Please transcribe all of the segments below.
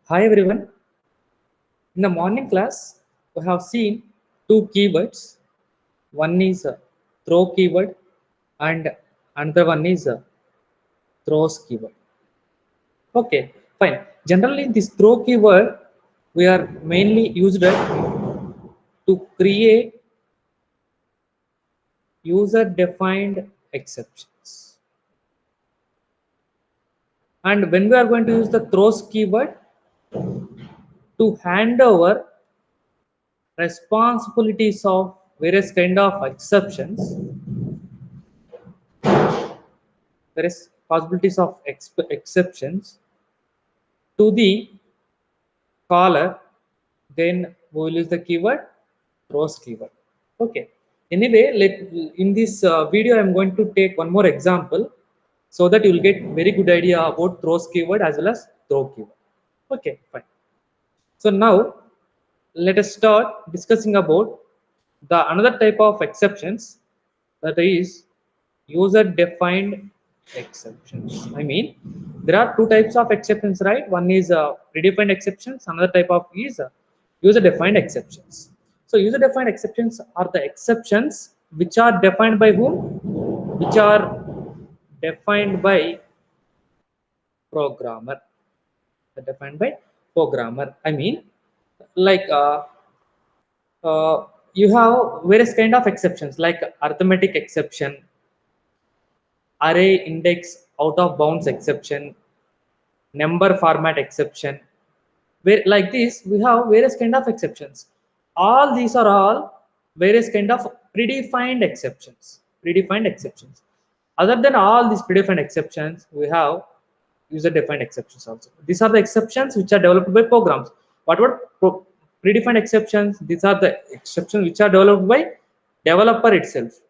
Hi everyone. In the morning class, we have seen two keywords. One is throw keyword and another one is throws keyword. Okay, fine. Generally, this throw keyword we are mainly used to create user-defined exceptions. And when we are going to use the throws keyword to hand over responsibilities of various kind of exceptions, various possibilities of exceptions to the caller, then we will use the keyword throws keyword. Okay. Anyway, in this video, I'm going to take one more example so that you will get very good idea about throws keyword as well as throw keyword. Okay, fine. So now let us start discussing about the another type of exceptions, that is user defined exceptions. I mean, there are two types of exceptions, right? One is predefined exceptions, another type of is user defined exceptions. So user defined exceptions are the exceptions which are defined by whom? Which are defined by programmer. Defined by programmer. I mean, like you have various kind of exceptions like arithmetic exception, array index out of bounds exception, number format exception. Where like this we have various kind of exceptions. All these are all various kind of predefined exceptions. Predefined exceptions. Other than all these predefined exceptions, we have user defined exceptions also. These are the exceptions which are developed by programs. What about predefined exceptions? These are the exceptions which are developed by developer itself.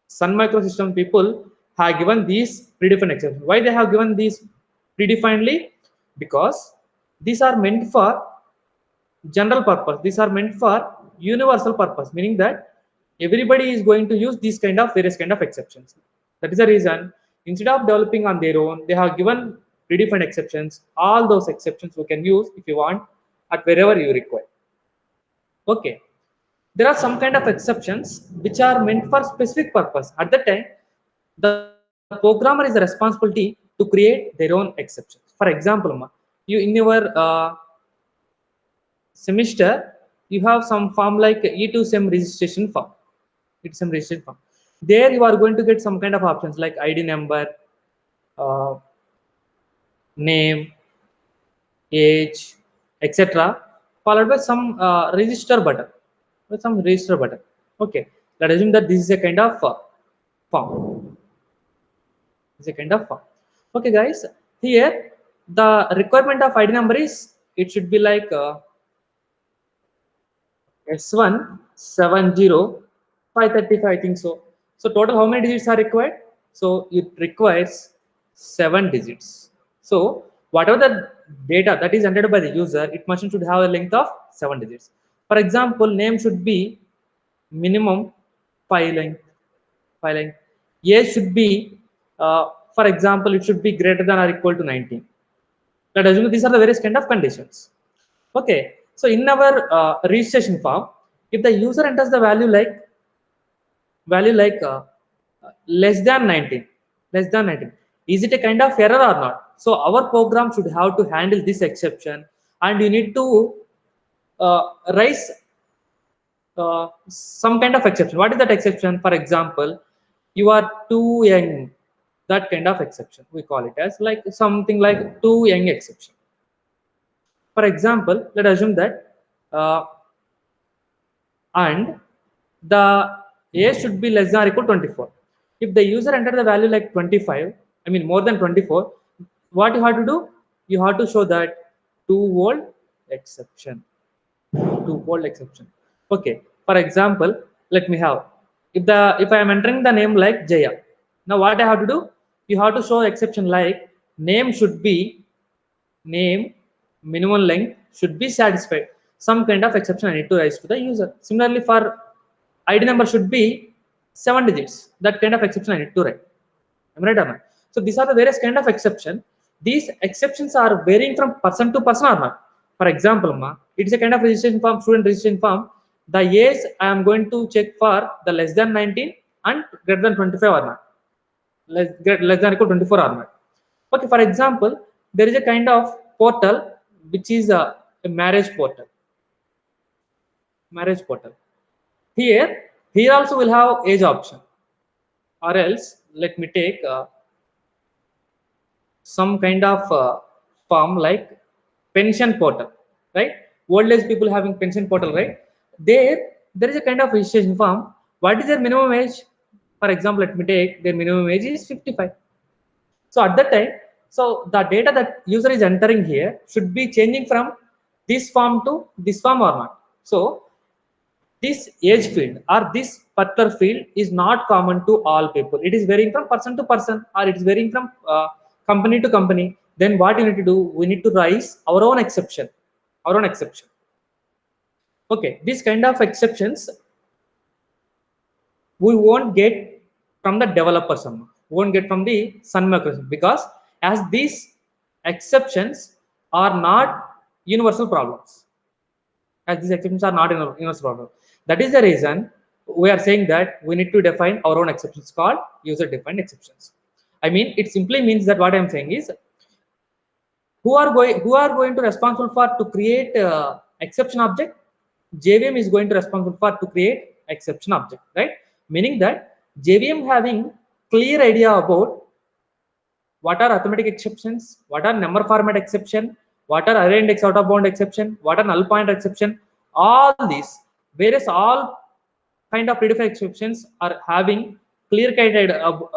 Sun Microsystem people have given these predefined exceptions. Why they have given these predefinedly? Because these are meant for general purpose. These are meant for universal purpose, meaning that everybody is going to use these kind of various kind of exceptions. That is the reason instead of developing on their own, they have given predefined exceptions. All those exceptions you can use if you want at wherever you require. Okay. There are some kind of exceptions which are meant for specific purpose. At that time, the programmer is the responsibility to create their own exceptions. For example, you in your semester, you have some form like E2SEM registration form. E2SEM registration form. There you are going to get some kind of options like ID number, uh, name, age, etc. Followed by some register button. With some register button. Okay. Let us assume that this is a kind of form. Is a kind of form. Okay, guys. Here the requirement of ID number is it should be like S170 535, I think so. So total how many digits are required? So it requires 7 digits. So whatever the data that is entered by the user, it must should have a length of 7 digits. For example, name should be minimum 5 length. 5 length. Age should be, for example, it should be greater than or equal to 19. Let us assume these are the various kind of conditions. Okay, so in our registration form, if the user enters the value like less than 19, less than 19, is it a kind of error or not? So our program should have to handle this exception, and you need to raise some kind of exception. What is that exception? For example, you are too young. That kind of exception we call it as like something like too young exception. For example, let us assume that uh, and the age should be less than or equal to 24. If the user enter the value like 25, I mean more than 24, what you have to do? You have to show that two-fold exception. Two-fold exception. Okay. For example, let me have if I am entering the name like Jaya. Now what I have to do? You have to show exception like name should be name minimum length should be satisfied. Some kind of exception I need to raise to the user. Similarly, for ID number should be 7 digits. That kind of exception I need to write. Am I right or not? So these are the various kind of exception These exceptions are varying from person to person or not. For example, it is a kind of registration form, student registration form. The age I am going to check for the less than 19 and greater than 25 or not. Less than equal 24 or not. Okay, for example, there is a kind of portal which is a marriage portal. Marriage portal. Here also will have age option, or else let me take some kind of form like pension portal, right? Old age people having pension portal, right? There is a kind of registration form. What is their minimum age? For example, let me take their minimum age is 55. So at that time, so the data that user is entering here should be changing from this form to this form or not. So this age field or this particular field is not common to all people. It is varying from person to person, or it is varying from company to company. Then what you need to do? We need to raise our own exception. Our own exception. Okay, these kind of exceptions we won't get from the developers, won't get from the Sun Microsystems, because as these exceptions are not universal problems. As these exceptions are not universal problem. That is the reason we are saying that we need to define our own exceptions called user-defined exceptions. I mean, it simply means that what I am saying is who are going to responsible for to create exception object. JVM is going to responsible for to create exception object, right? Meaning that JVM having clear idea about what are arithmetic exceptions, what are number format exception, what are array index out of bound exception, what are null pointer exception, all these various all kind of predefined exceptions are having clear cut idea about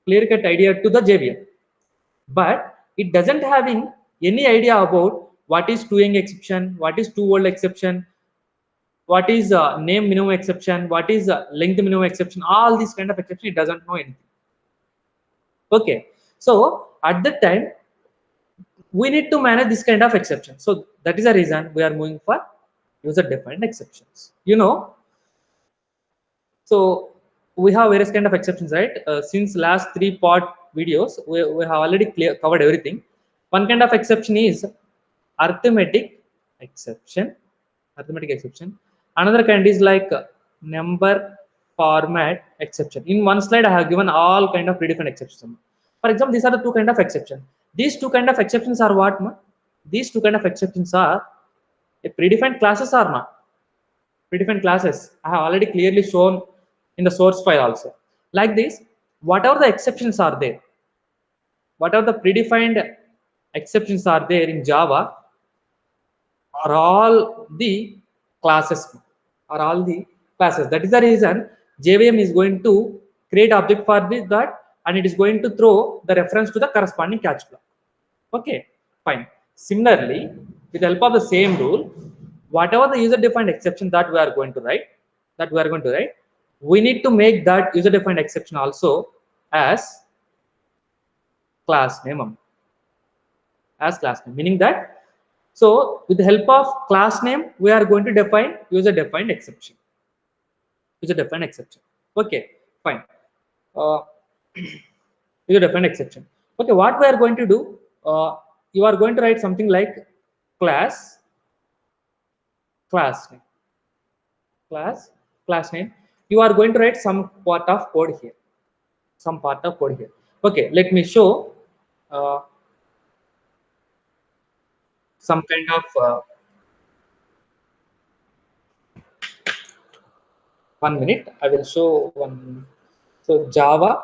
clear cut idea to the JVM, but it doesn't having any idea about what is two-ing exception, what is two-word exception, what is name minimum exception, what is length minimum exception, all these kind of exception it doesn't know anything. Okay, so at that time we need to manage this kind of exception. So that is the reason we are moving for user defined exceptions. So we have various kind of exceptions, right? Since last three part videos, we have already covered everything. One kind of exception is arithmetic exception. Arithmetic exception. Another kind is like number format exception. In one slide, I have given all kind of predefined exceptions. For example, these are the two kind of exception. These two kind of exceptions are what? These two kind of exceptions are a predefined classes or not. Predefined classes I have already clearly shown in the source file also. Like this, whatever the exceptions are there, whatever the predefined exceptions are there in Java, are all the classes, are all the classes. That is the reason JVM is going to create object for that, and it is going to throw the reference to the corresponding catch block. Okay, fine. Similarly, with the help of the same rule, whatever the user-defined exception that we are going to write, we need to make that user-defined exception also as class name, meaning that, so with the help of class name, we are going to define user-defined exception. User-defined exception. Okay, fine. Uh, User-defined exception. Okay, what we are going to do? You are going to write something like class name, class name. You are going to write some part of code here, Okay, let me show uh, some kind of 1 minute. I will show one. So Java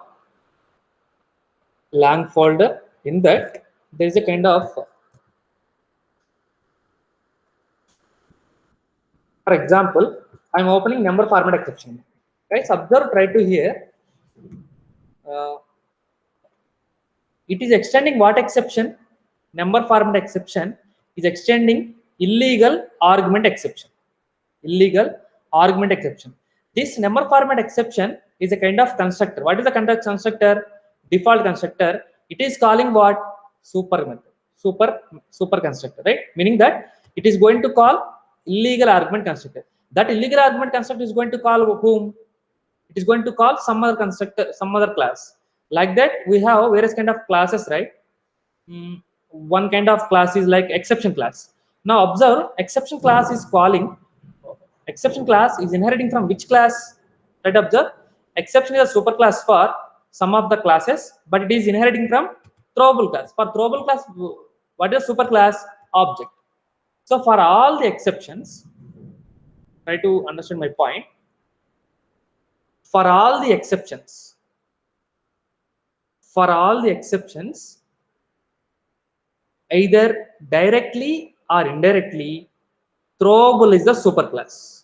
lang folder, in that there is a kind of, for example, I'm opening number format exception. Guys, observe, try to hear. uh, it is extending what exception? Number format exception is extending illegal argument exception. Illegal argument exception. This number format exception is a kind of constructor. What is the kind of constructor? Default constructor. It is calling what? Super method. Super constructor, right? Meaning that it is going to call illegal argument constructor. That illegal argument constructor is going to call whom? It is going to call some other constructor, some other class. Like that, we have various kind of classes, right? One kind of class is like exception class. Now observe, exception class is calling, exception class is inheriting from which class? Right, observe, exception is a super class for some of the classes, but it is inheriting from throwable class. For throwable class, what is super class? Object. So for all the exceptions, try to understand my point. For all the exceptions, for all the exceptions, either directly or indirectly, throwable is the superclass.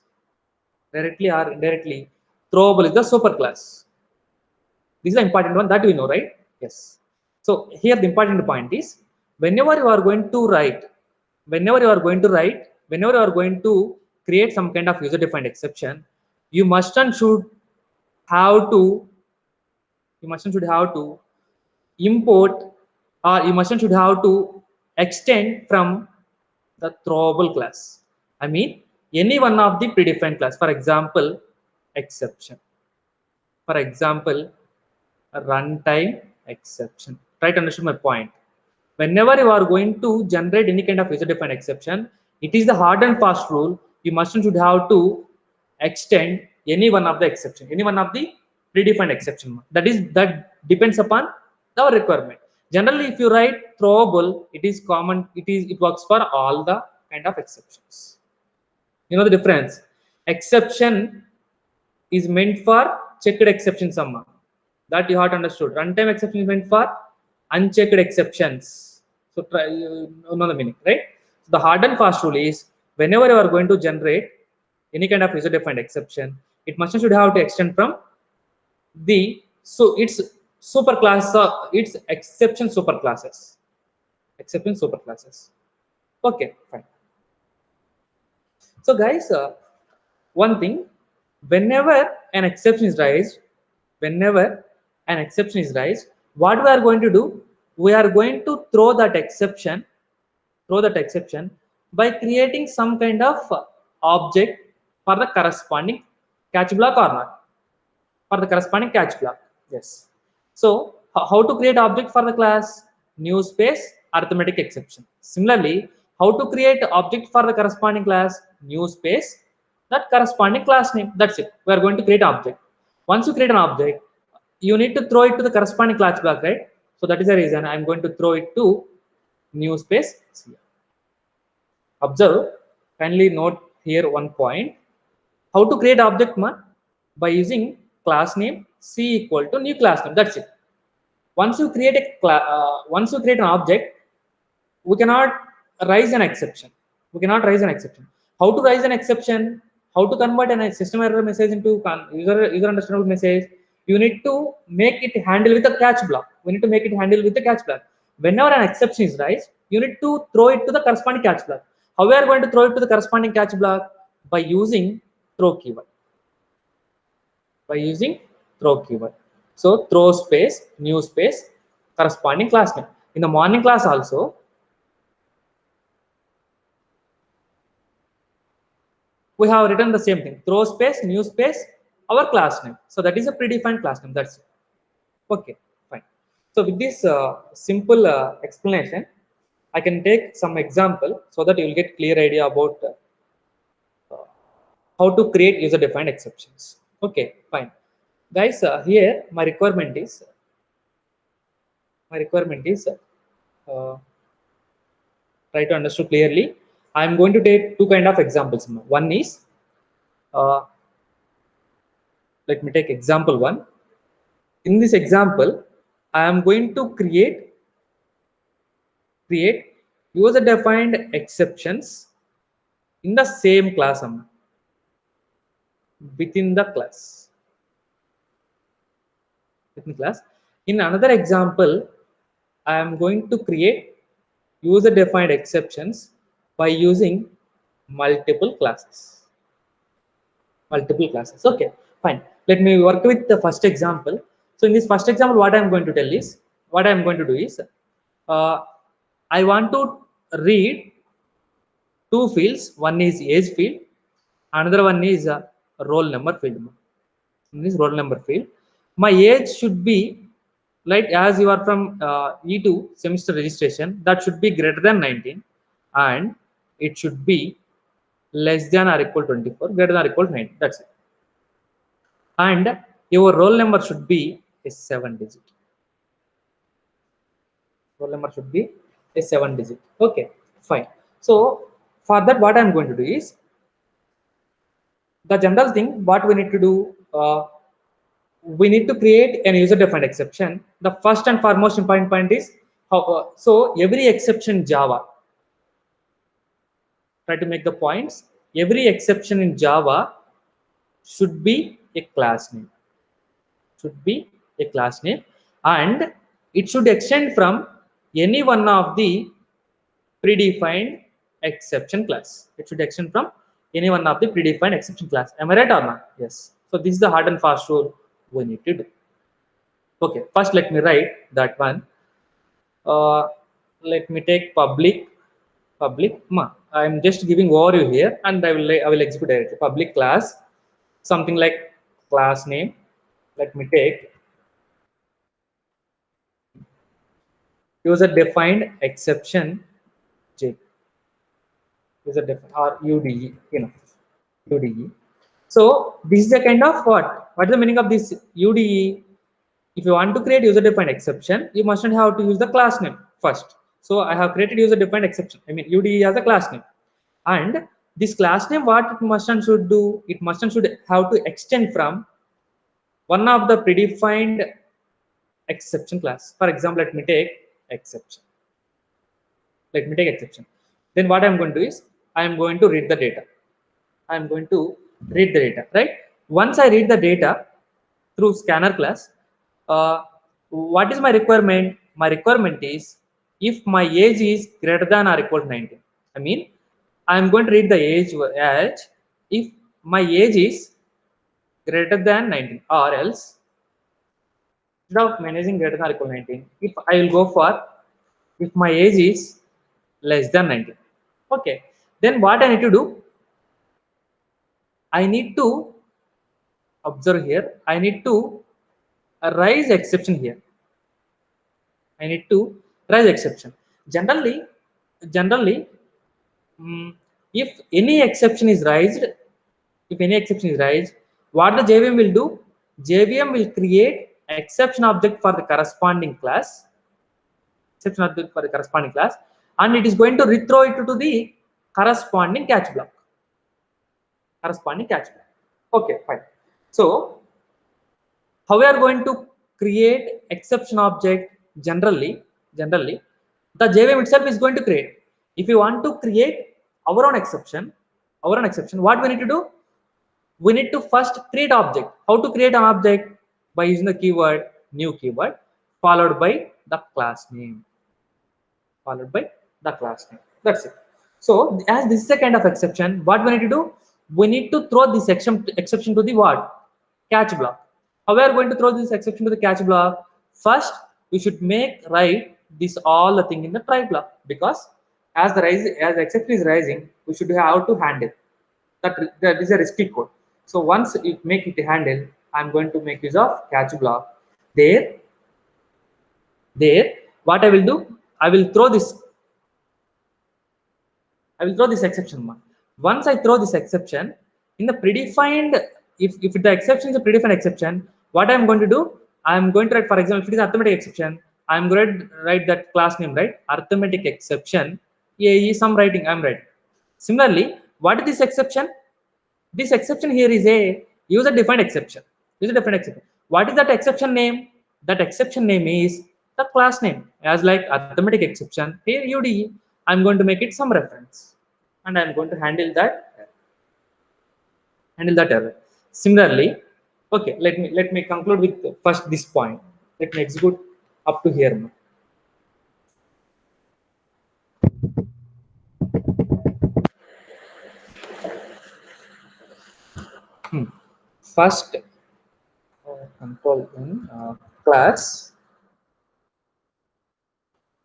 Directly or indirectly, throwable is the superclass. This is the important one that we know, right? Yes. So here the important point is, whenever you are going to write, whenever you are going to write, whenever you are going to create some kind of user-defined exception, you must and should have to, you must and should have to import, or you must and should have to extend from the throwable class. I mean, any one of the predefined class. For example, exception. For example, a runtime exception. Try to understand my point. Whenever you are going to generate any kind of user-defined exception, it is the hard and fast rule. You must and should have to extend any one of the exception, any one of the predefined exception. That depends upon our requirement. Generally, if you write throwable, it is common. It works for all the kind of exceptions. You know the difference. Exception is meant for checked exception summa. That you have to understood. Runtime exception is meant for unchecked exceptions. So try you know the meaning, right? So the hard and fast rule is, whenever you are going to generate any kind of user-defined exception, it must and should have to extend from the, so it's super class, it's exception super classes. Exception super classes. Okay, fine. So guys, one thing, whenever an exception is raised, whenever an exception is raised, what we are going to do, we are going to throw that exception by creating some kind of object for the corresponding catch block or not, for the corresponding catch block. Yes. So how to create object for the class? New space arithmetic exception. Similarly, how to create object for the corresponding class? New space that corresponding class name. That's it. We are going to create object. Once you create an object, you need to throw it to the corresponding class block, right? So that is the reason I'm going to throw it to new space. Observe, kindly note here one point. How to create object ma? By using class name C equal to new class name. That's it. Once you create once you create an object, we cannot raise an exception. We cannot raise an exception. How to raise an exception? How to convert a system error message into user understandable message? You need to make it handle with a catch block. We need to make it handle with the catch block. Whenever an exception is raised, you need to throw it to the corresponding catch block. How we are going to throw it to the corresponding catch block? By using throw keyword. By using throw keyword. So throw space, new space, corresponding class name. In the morning class also, we have written the same thing. Throw space, new space, our class name. So that is a predefined class name. That's it. Okay, fine. So with this simple explanation, I can take some example so that you will get clear idea about how to create user-defined exceptions. Okay, fine. Guys, here my requirement is try to understand clearly. I'm going to take two kind of examples. One is uh, let me take example one. In this example, I am going to create user defined exceptions in the same class, within the class, within class. In another example, I am going to create user defined exceptions by using multiple classes. Okay, fine. Let me work with the first example. So in this first example, what I'm going to tell is, what I'm going to do is, uh, I want to read two fields. One is age field, another one is roll number field. In this roll number field, my age should be Like as you are from E2 semester registration, that should be greater than 19, and it should be less than or equal 24, greater than or equal to 9. That's it. And your roll number should be a 7 digit. Roll number should be a 7 digit. Okay, fine. So for that, what I'm going to do is the general thing. What we need to do, we need to create an user-defined exception. The first and foremost important point is how. So every exception in Java, try to make the points. Every exception in Java should be a class name. Should be a class name, and it should extend from any one of the predefined exception class. It should extend from any one of the predefined exception class. Am I right or not? Yes. So this is the hard and fast rule we need to do. Okay, first let me write that one. Uh, Let me take public. I'm just giving overview here, and I will execute directly. Public class, something like class name. Let me take user defined exception J. User defined or UDE. UDE. So this is a kind of what? What is the meaning of this UDE? If you want to create user defined exception, you must not have to use the class name first. So I have created user defined exception. I mean UDE as a class name. And this class name, what it must and should do, it must and should have to extend from one of the predefined exception class. For example, let me take exception. Let me take exception. Then what I'm going to do is I am going to read the data. I'm going to read the data, right? Once I read the data through scanner class, what is my requirement? My requirement is if my age is greater than or equal to 19. I mean, I'm going to read the age as if my age is greater than 19, or else instead of managing greater than or equal to 19, if I will go for if my age is less than 19. Okay, then what I need to do? I need to observe here. I need to raise exception here. I need to raise exception. Generally, mm, if any exception is raised, if any exception is raised, what the JVM will do? JVM will create exception object for the corresponding class, exception object for the corresponding class, and it is going to rethrow it to the corresponding catch block. Corresponding catch block. Okay, fine. So how we are going to create exception object generally the JVM itself is going to create. If you want to create our own exception, what we need to do? We need to first create object. How to create an object? By using the keyword new keyword followed by the class name. Followed by the class name. That's it. So as this is a kind of exception, what we need to do? We need to throw this exception to the what? Catch block. How we are going to throw this exception to the catch block? First, we should make write this all the thing in the try block, because as the exception is rising, we should have to handle that is a risky code. So once it make it handle, I'm going to make use of catch block. There, what I will do? I will throw this I will throw this exception mark. Once I throw this exception in the predefined, if the exception is a predefined exception, what I'm going to do? I'm going to write, for example, if it is arithmetic exception, I'm going to write that class name, right? Arithmetic exception. Yeah, some writing I'm writing. Similarly, what is this exception? This exception here is a user defined exception. User defined exception. What is that exception name? That exception name is the class name. As like arithmetic exception, here UDE, I'm going to make it some reference, and I'm going to handle that error. Similarly, okay, let me conclude with first this point. Let me execute up to here now. First, control in class.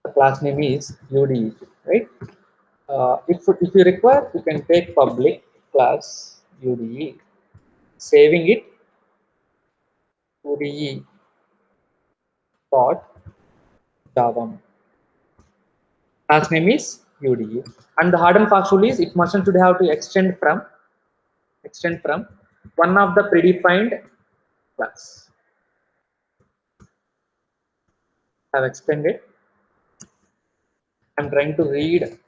The class name is UDE, right? If you require, you can take public class UDE, saving it UDE dot Java. Class name is UDE. And the hard and fast rule is it mustn't should have to extend from one of the predefined class. I have extended. I'm trying to read.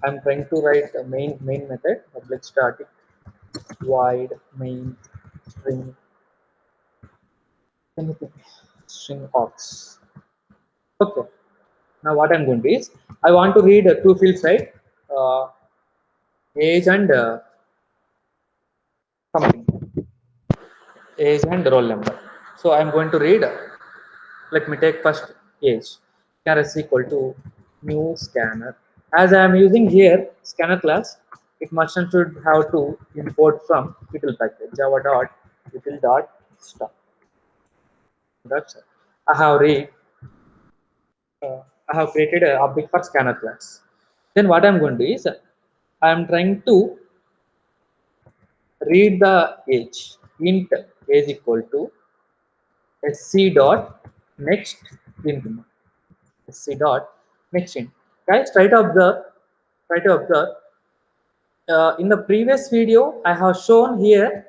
I'm trying to write a main method public static void main string anything string aux. Okay. Now what I'm going to do is I want to read two fields, right? Uh, age and something, age and roll number. So I'm going to read. Let me take first age. Scanner is equal to new scanner. As I am using here scanner class, it must and should have to import from util package java dot util dot stop. That's it. I have read. I have created a object for scanner class. Then what I'm going to do is I am trying to read the age. Int age equal to sc dot next int sc dot next int. Guys, try to observe. In the previous video, I have shown here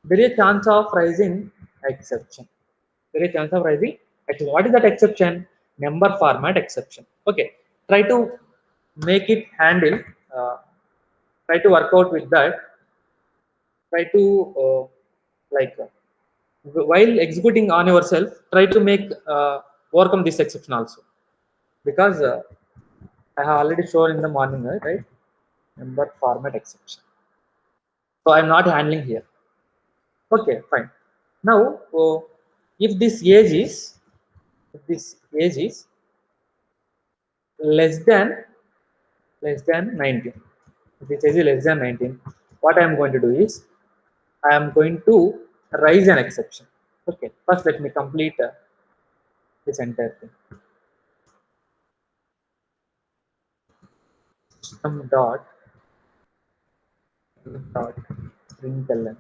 there is a chance of rising exception. There is a chance of rising exception. What is that exception? Number format exception. Okay, try to make it handle. Uh, Try to work out with that. Try to like while executing on yourself. Try to make overcome this exception also, because I have already shown in the morning, right? Number format exception. So I'm not handling here. Okay, fine. Now, if this age is if this age is less than 19, if this age is less than 19, what I am going to do is I am going to raise an exception. Okay, first let me complete this entire thing. System dot println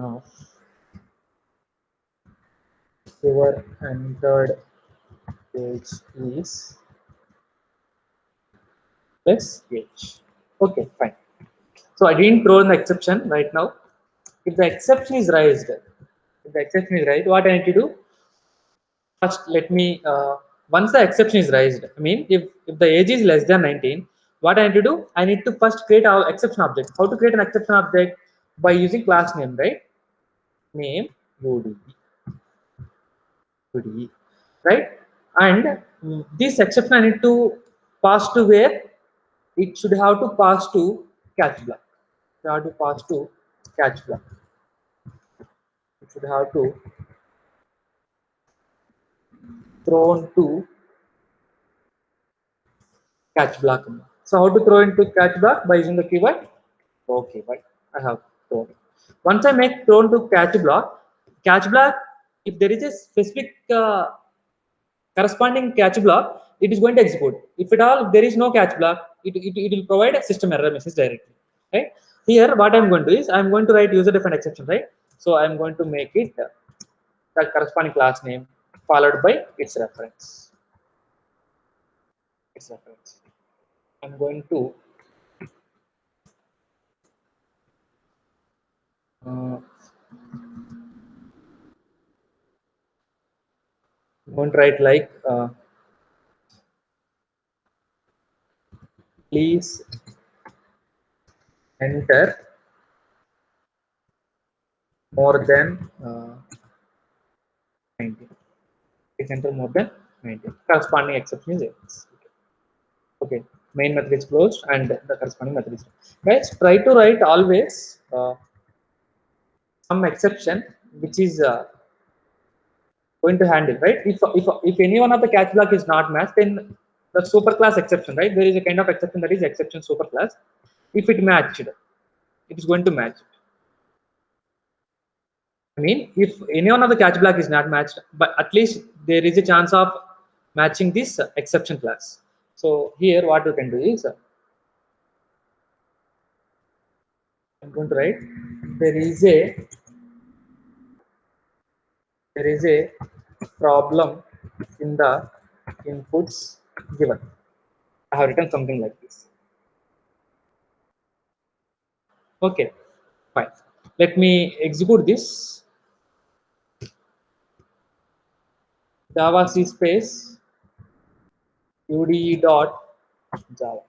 of your entered age is plus age. Okay, fine. So I didn't throw in the exception right now. If the exception is raised, what I need to do? First, let me, once the exception is raised, I mean, if the age is less than 19, what I need to do? I need to first create our exception object. How to create an exception object? By using class name, right? Name UDE, right? And this exception I need to pass to where? It should have to pass to catch block. It should have to pass to catch block. It should have to thrown to catch block. So how to throw into catch block? By using the keyword. Okay, but I have thrown. Once I make thrown to catch block, if there is a specific corresponding catch block, it is going to execute. If at all there is no catch block, it will provide a system error message directly. Right? Here, what I'm going to do is I'm going to write user defined exception, right? So I'm going to make it the corresponding class name followed by its reference. I'm going to uh, write like please enter more than 19. Please enter more than 19. Corresponding exception is yes. Okay. Main method is closed and the corresponding method is. Guys, try to write always some exception which is going to handle, right? If any one of the catch block is not matched, then the superclass exception, right? There is a kind of exception that is exception superclass. If it matched, it is going to match. I mean, if any one of the catch block is not matched, but at least there is a chance of matching this exception class. So here, what you can do is, I'm going to write there is a there is a problem in the inputs given. I have written something like this. Okay, fine. Let me execute this. Java C space UDE dot Java.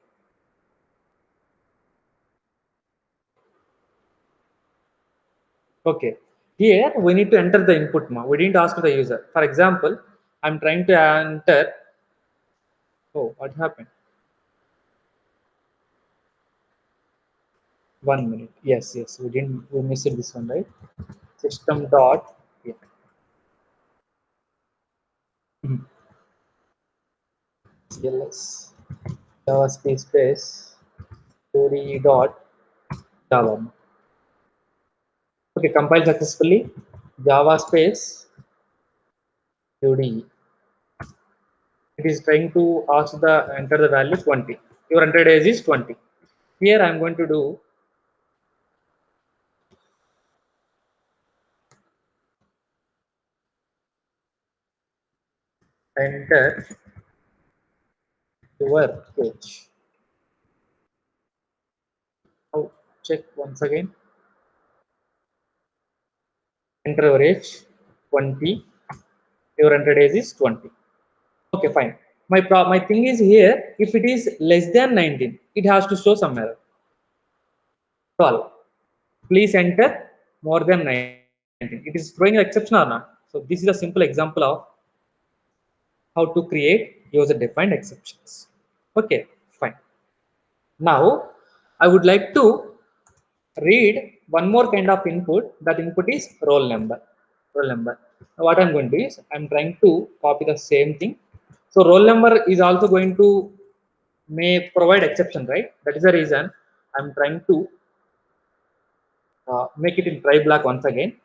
Okay. Here we need to enter the input now. We didn't ask the user. For example, I'm trying to enter. Oh, what happened? 1 minute. Yes, yes. We didn't. We missed this one, right? System dot. Yeah. Mhm. CLS Java space UDE dot Java. Okay, compile successfully. Java space UDE. It is trying to ask the enter the value 20. Your entered age is 20. Here I am going to do enter your age. Now check once again. Enter your age 20. Your entered age is 20. Okay, fine. My thing is here. If it is less than 19, it has to show some error. 12. Please enter more than 19. It is throwing an exception or not. So this is a simple example of how to create user-defined exceptions. Okay, fine. Now, I would like to read one more kind of input. That input is roll number. Roll number. Now, what I'm going to do is I'm trying to copy the same thing. So roll number is also going to may provide exception, right? That is the reason I'm trying to make it in try block once again.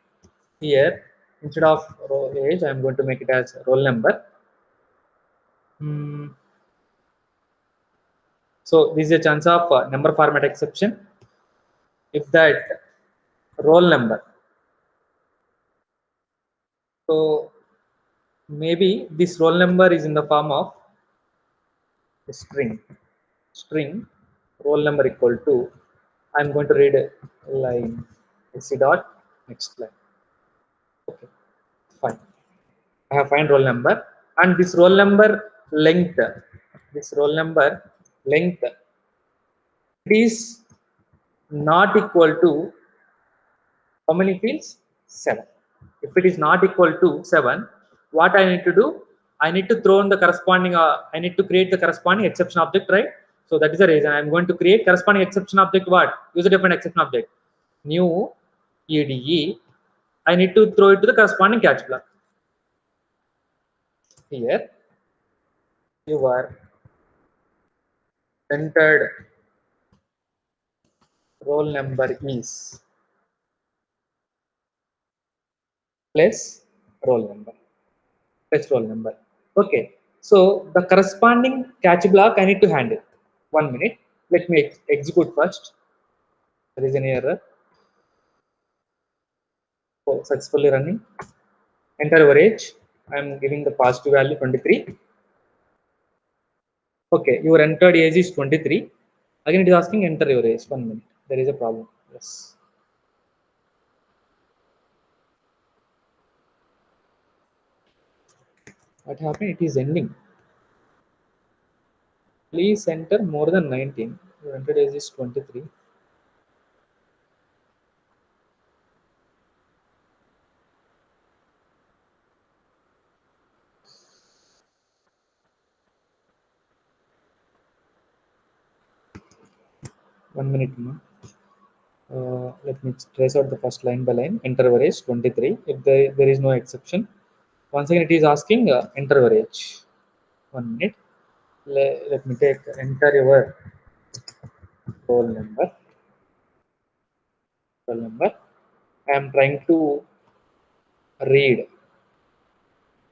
Here, instead of row age, I'm going to make it as roll number. Hmm. So this is a chance of number format exception. If that roll number, so maybe this roll number is in the form of a string roll number equal to, I'm going to read line c dot next line. Okay, fine. I have find roll number, and this roll number length, this roll number length, it is not equal to how many fields? 7. If it is not equal to 7, what I need to do? I need to throw in the corresponding, I need to create the corresponding exception object, right? So that is the reason I'm going to create corresponding exception object. What? User defined exception object. New EDE. I need to throw it to the corresponding catch block. Here, your entered roll number is plus roll number. Plus roll number. Okay. So the corresponding catch block I need to handle. 1 minute. Let me execute first. There is an error. So successfully running. Enter your age. I am giving the positive value 23. Okay, your entered age is 23. Again, it is asking enter your age. 1 minute. There is a problem. Yes. What happened? It is ending. Please enter more than 19. Your entered age is 23. One minute more. Let me trace out the first line by line. Enter your age 23. If there is no exception, once again it is asking enter your age. 1 minute. Let me take enter your roll number. Roll number. I am trying to read.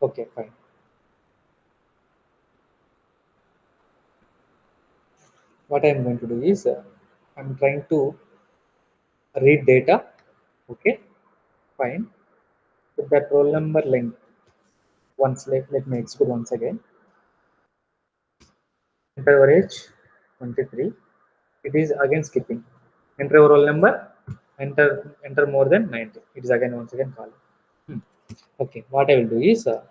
Okay, fine. What I am going to do is I'm trying to read data. Okay, fine. With that roll number length, once let me execute once again. Enter our age 23. It is again skipping. Enter our roll number. Enter more than 90. It is again once again calling. Okay, what I will do is I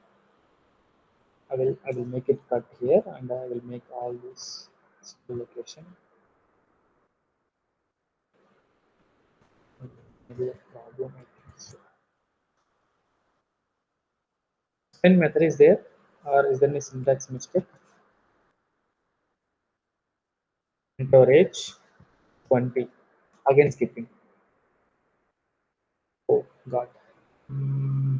will make it cut here, and I will make all this location. Maybe a problem. I think so. Spin method is there, or is there any syntax mistake? Enter age 20. Again skipping. Oh God. Hmm.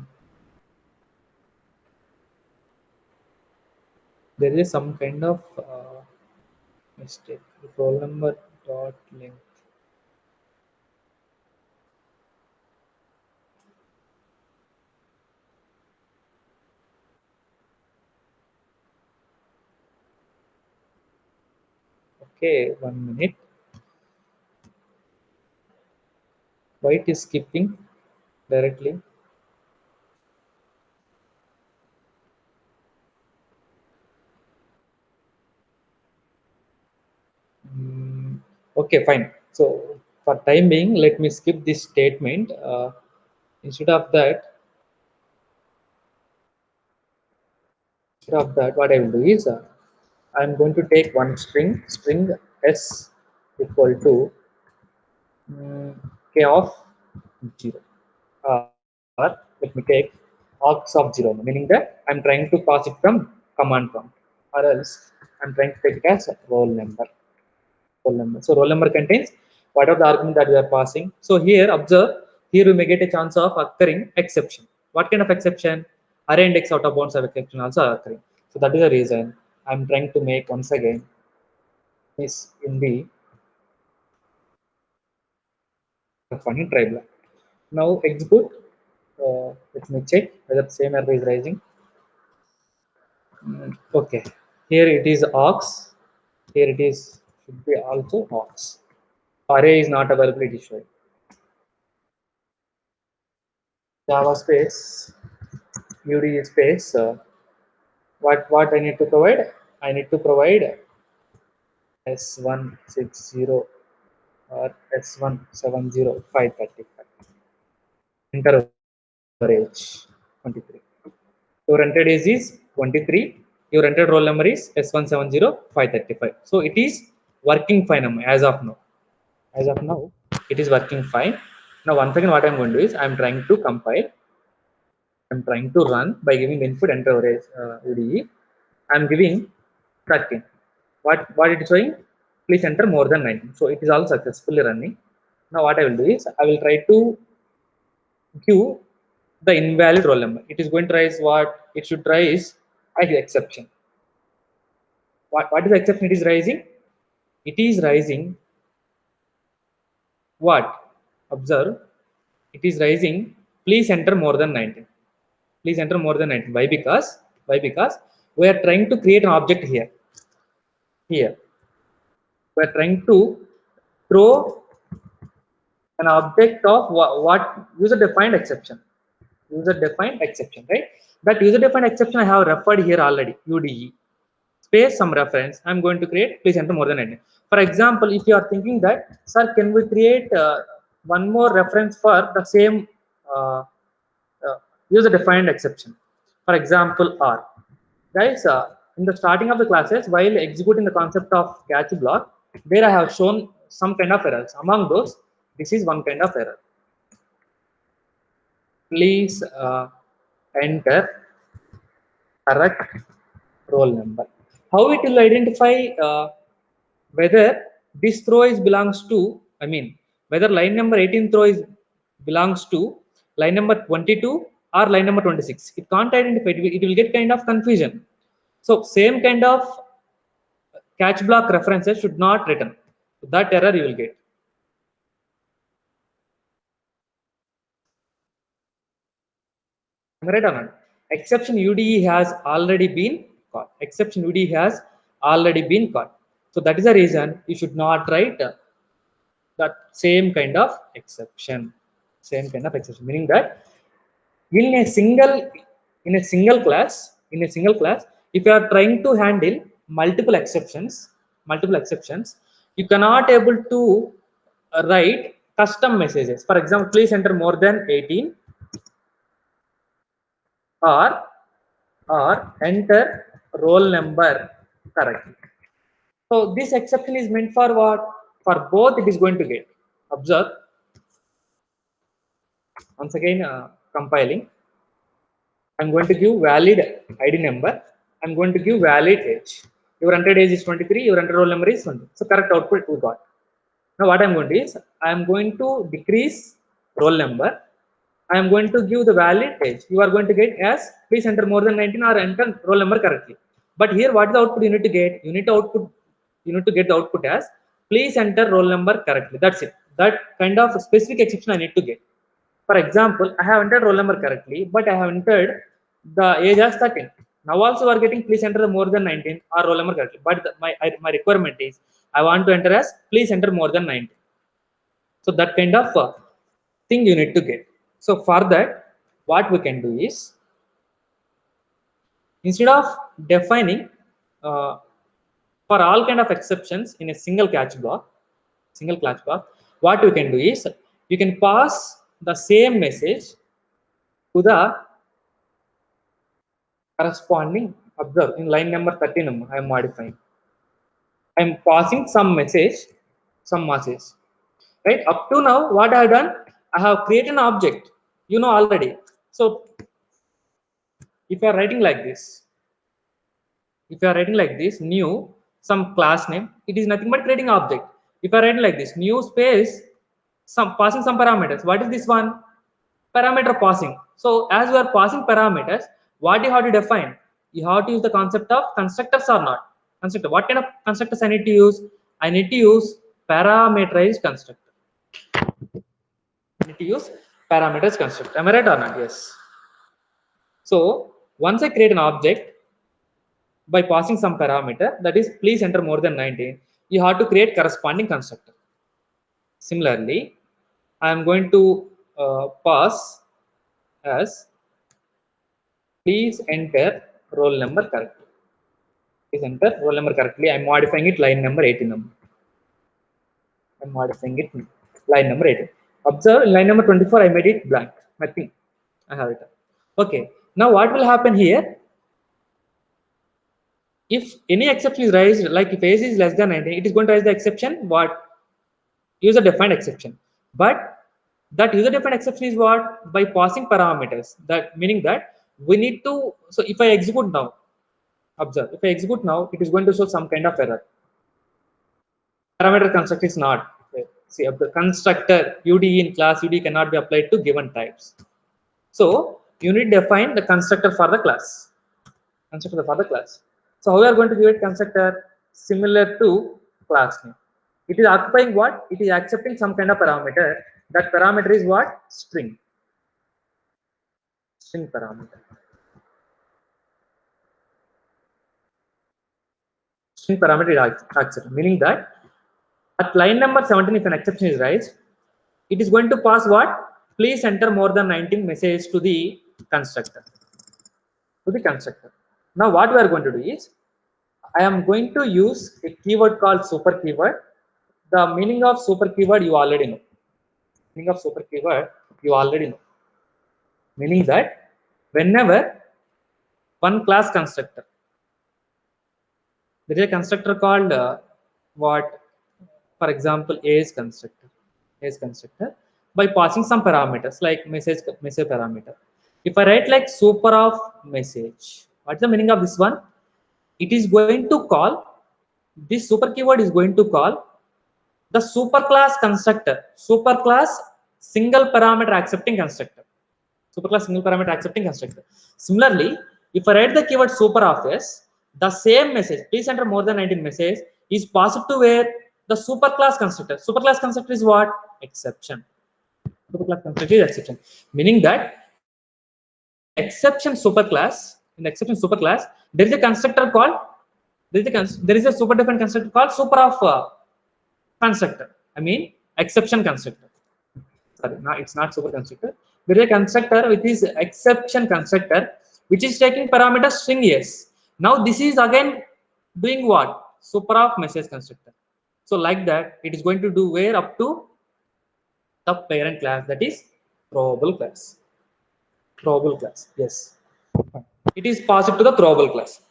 There is some kind of mistake. Roll number dot length. Okay, 1 minute. Why it is skipping directly? Mm, okay, fine. So for time being, let me skip this statement. Instead of that, what I will do is I'm going to take one string s equal to k of 0. Or let me take args of 0, meaning that I'm trying to pass it from command prompt, or else I'm trying to take it as a roll number. So roll number contains what are the argument that we are passing. So here observe, here we may get a chance of occurring exception. What kind of exception? Array index out of bounds of exception also occurring. So that is the reason I'm trying to make once again is in the funny try block. Now execute. Let me check whether the same error is rising. Okay, here it is aux. Here it is should be also aux. Array is not available. It is showing. Java space UD space. What I need to provide? I need to provide S160 or S170535. Enter age 23. Your entered age is 23. Your entered roll number is S170535. So it is working fine as of now. As of now, it is working fine. Now once again, what I'm going to do is I'm trying to compile. I'm trying to run by giving the input enter UDE. I'm giving 13. What it is showing? Please enter more than 19. So it is all successfully running. Now what I will do is I will try to give the invalid roll number. It is going to raise what it should raise as exception. What is the exception it is rising? It is rising what? Observe. It is rising. Please enter more than 19. Please enter more than 19. Why because we are trying to create an object here. We are trying to throw an object of what user defined exception. Right? That user defined exception I have referred here already. UDE space some reference. I'm going to create. Please enter more than 19. For example, if you are thinking that, sir, can we create one more reference for the same uh, uh, user defined exception? For example, R. Guys, in the starting of the classes, while executing the concept of catch block, there I have shown some kind of errors. Among those, this is one kind of error. Please enter correct roll number. How it will identify whether this throw is belongs to, I mean, whether line number 18 throw is belongs to line number 22 or line number 26. It can't identify. It will get kind of confusion. So same kind of catch block references should not return. That error you will get. Am I right or not? Exception UDE has already been caught. Exception UDE has already been caught. So that is the reason you should not write that same kind of exception. Same kind of exception. Meaning that In a single in a single class, if you are trying to handle multiple exceptions, you cannot able to write custom messages. For example, please enter more than 18, or enter roll number correctly. So this exception is meant for what? For both it is going to get. Observe once again, compiling. I'm going to give valid ID number. I'm going to give valid age. Your entered age is 23. Your entered roll number is 20. So correct output we got. Now what I'm going to do is I'm going to decrease roll number. I'm going to give the valid age. You are going to get as please enter more than 19 or enter roll number correctly. But here what is the output you need to get? You need to get the output as please enter roll number correctly. That's it. That kind of specific exception I need to get. For example, I have entered roll number correctly, but I have entered the age as 13. Now also we are getting please enter more than 19 or roll number correctly. But my requirement is I want to enter as please enter more than 19. So that kind of thing you need to get. So for that, what we can do is instead of defining for all kind of exceptions in a single class block, what you can do is you can pass the same message to the corresponding. Observe in line number 13 I am modifying. I am passing some message, right? Up to now what I have done, I have created an object, already. So if you are writing like this, new some class name, it is nothing but creating object. If you are writing like this, new space some passing some parameters, what is this one? Parameter passing. So as we are passing parameters, what you have to define? You have to use the concept of constructors or not. Constructor, what kind of constructors I need to use? I need to use parameterized constructor. I need to use parameters constructor. Am I right or not? Yes. So once I create an object by passing some parameter, that is please enter more than 19, you have to create corresponding constructor. Similarly, I am going to pass as please enter roll number correctly. Please enter roll number correctly. I'm modifying it line number 18 number. I'm modifying it line number 18. Observe in line number 24 I made it blank. Nothing. I have it. Okay. Now what will happen here? If any exception is raised, like if age is less than 19, it is going to raise the exception what? User defined exception. But that user defined exception is what? By passing parameters. That meaning that we need to. So if I execute now, observe, if I execute now, it is going to show some kind of error. Parameter constructor is not. See, the constructor UDE in class UDE cannot be applied to given types. So you need to define the constructor for the class. Constructor for the class. So how we are going to give it constructor? Similar to class name. It is occupying what? It is accepting some kind of parameter. That parameter is what? String. String parameter. String parameter is accepted, meaning that at line number 17, if an exception is raised, it is going to pass what? Please enter more than 19 message to the constructor. Now what we are going to do is, I am going to use a keyword called super keyword. The meaning of super keyword you already know. Meaning that whenever one class constructor, there is a constructor called what? For example, age constructor. By passing some parameters like message parameter. If I write like super of message, what's the meaning of this one? It is going to call, this super keyword is going to call the superclass constructor, superclass single parameter accepting constructor. Similarly, if I write the keyword super of s, the same message, please enter more than 19 message, is passed to where? The superclass constructor. Superclass constructor is what? Exception. Superclass constructor is exception. Meaning that exception superclass, in the exception superclass, there is a constructor called, there is a super defined constructor called super of constructor. I mean exception constructor. Sorry, no, it's not super constructor. There is a constructor which is exception constructor, which is taking parameter string yes. Now this is again doing what? Super of message constructor. So like that, it is going to do where up to the parent class, that is throwable class. Throwable class, yes. It is passed to the throwable class.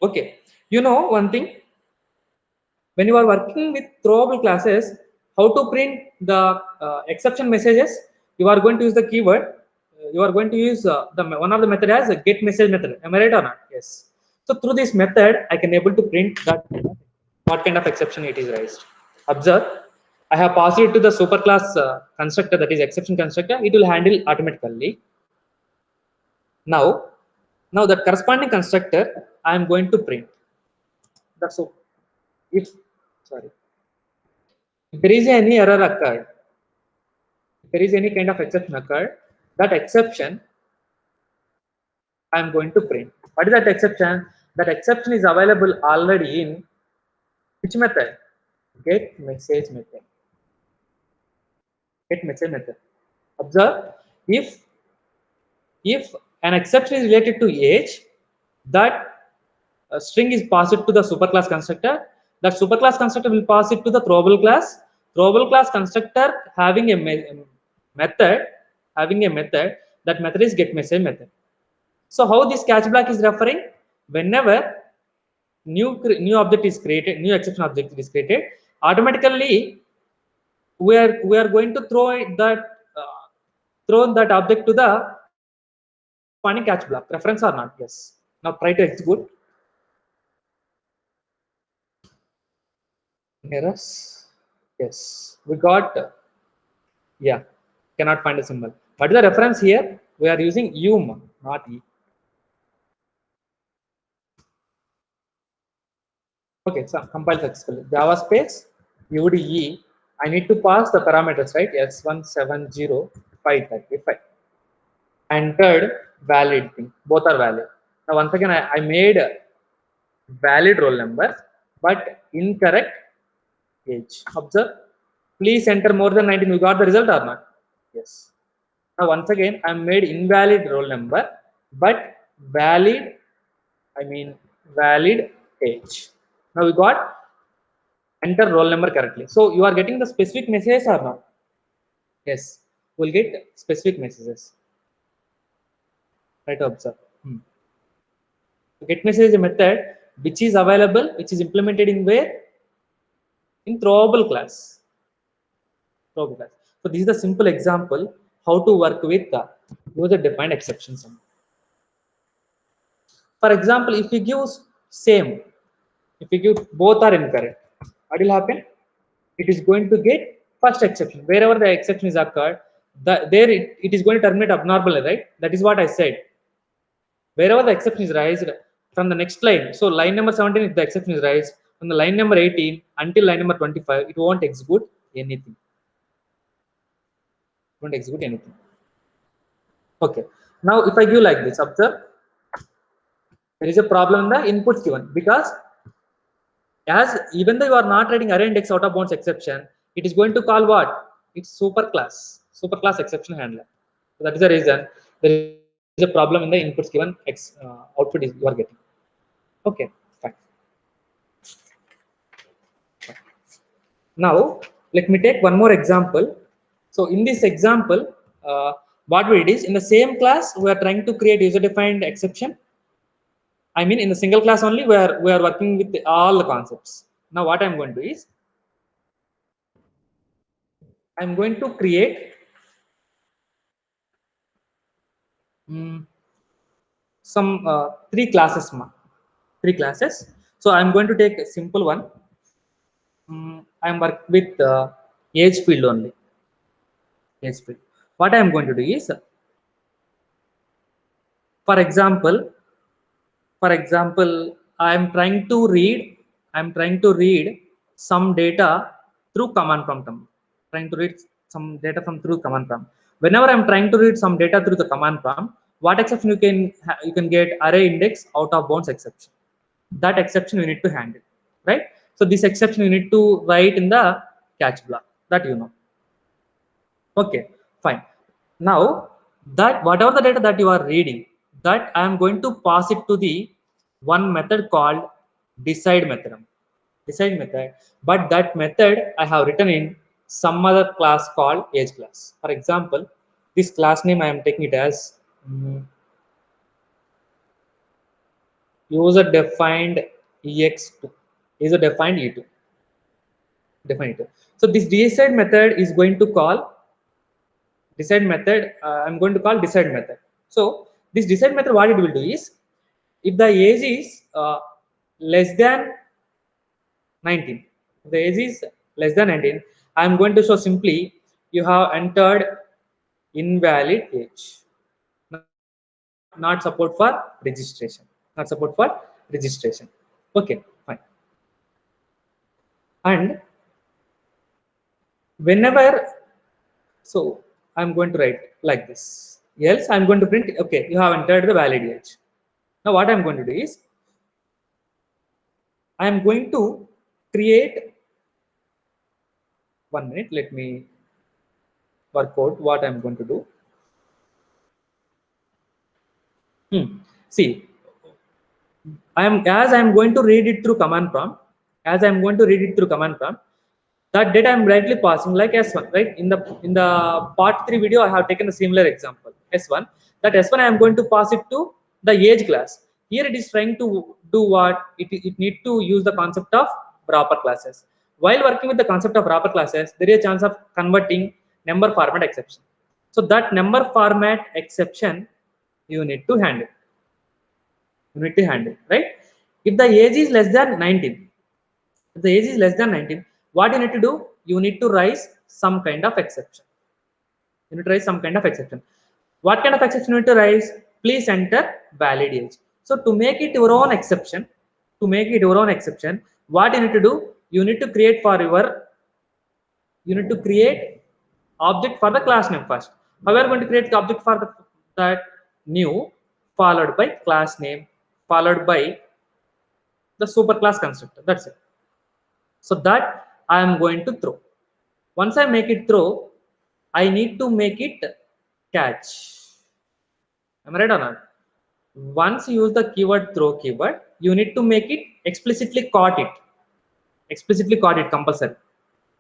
Okay. You know one thing, when you are working with throwable classes, how to print the exception messages, you are going to use the keyword, you are going to use the one of the method as a get message method. Am I right or not? Yes. So through this method I can able to print that what kind of exception it is raised. Observe, I have passed it to the superclass constructor, that is exception constructor. It will handle automatically. Now now the corresponding constructor I am going to print. That's so. If sorry, if there is any error occurred, if there is any kind of exception occurred, that exception I am going to print. What is that exception? That exception is available already in which method? Get message method. Get message method. Observe, if an exception is related to age, that string is passed to the superclass constructor. That superclass constructor will pass it to the throwable class. Throwable class constructor having a method, having a method. That method is get message method. So how this catch block is referring? Whenever new object is created, new exception object is created, automatically we are going to throw that object to the corresponding catch block. Reference or not? Yes. Now try to execute. Errors. Yes, we got. Yeah, cannot find a symbol. What is the reference here? We are using um, not e. Okay, so compile successfully. Java space UDE. I need to pass the parameters, right? S170535. Entered valid thing. Both are valid. Now once again, I made a valid roll number, but incorrect age. Observe. Please enter more than 19. We got the result or not? Yes. Now once again, I made invalid roll number, but valid, I mean valid age. Now we got enter roll number correctly. So you are getting the specific messages or not? Yes, we'll get specific messages. Try to observe. Get message is a method which is available, which is implemented in where? In throwable class. Throwable class. So this is the simple example how to work with the user defined exceptions. For example, if we give same, if we give both are incorrect, what will happen? It is going to get first exception. Wherever the exception is occurred, there it is going to terminate abnormally, right? That is what I said. Wherever the exception is raised from the next line, so line number 17, if the exception is raised from the line number 18 until line number 25, it won't execute anything. It won't execute anything. Okay. Now, if I give like this, observe, there is a problem in the inputs given, because as even though you are not writing array index out of bounds exception, it is going to call what? It's superclass exception handler. So that is the reason there is a problem in the inputs given output is you are getting. Okay, fine. Now let me take one more example. So in this example, what we did is in the same class we are trying to create user defined exception. I mean, in the single class only, where we are working with all the concepts. Now what I'm going to do is I'm going to create some three classes. So I'm going to take a simple one. I'm work with age field only. Age field. What I'm going to do is, for example, I'm trying to read some data through command prompt. Trying to read some data from through command prompt. Whenever I'm trying to read some data through the command prompt, what exception you can get? Array index out of bounds exception. That exception you need to handle, right? So this exception you need to write in the catch block, that you know. Okay, fine. Now that whatever the data that you are reading, that I am going to pass it to the one method called decide method. Decide method, but that method I have written in some other class called age class. For example, this class name I am taking it as user defined ex2, user defined e2, defined e2. So this decide method is going to call decide method. I'm going to call decide method. So this decide method, what it will do is, if the age is less than 19, if the age is less than 19, I'm going to show simply you have entered invalid age. Not support for registration. Not support for registration. Okay, fine. And whenever, so I'm going to write like this. Else I'm going to print, okay, you have entered the valid age. Now what I'm going to do is, I'm going to create, 1 minute, let me work out what I'm going to do. See, I'm going to read it through command prompt, as I'm going to read it through command prompt, that data I'm directly passing like S1, right? In the part 3 video, I have taken a similar example, S1. That S1 I am going to pass it to the age class. Here it is trying to do what? It need to use the concept of wrapper classes. While working with the concept of wrapper classes, there is a chance of converting number format exception. So that number format exception you need to handle. You need to handle, right? If the age is less than 19, if the age is less than 19, what you need to do? You need to raise some kind of exception. You need to raise some kind of exception. What kind of exception you need to raise? Please enter valid age. So to make it your own exception, what you need to do? You need to create for your, you need to create object for the class name first. How we are going to create the object for that new, followed by class name, followed by the superclass constructor. That's it. So that I am going to throw. Once I make it throw, I need to make it catch. Am I right or not? Once you use the keyword throw keyword, you need to make it explicitly caught it. Explicitly caught it compulsory.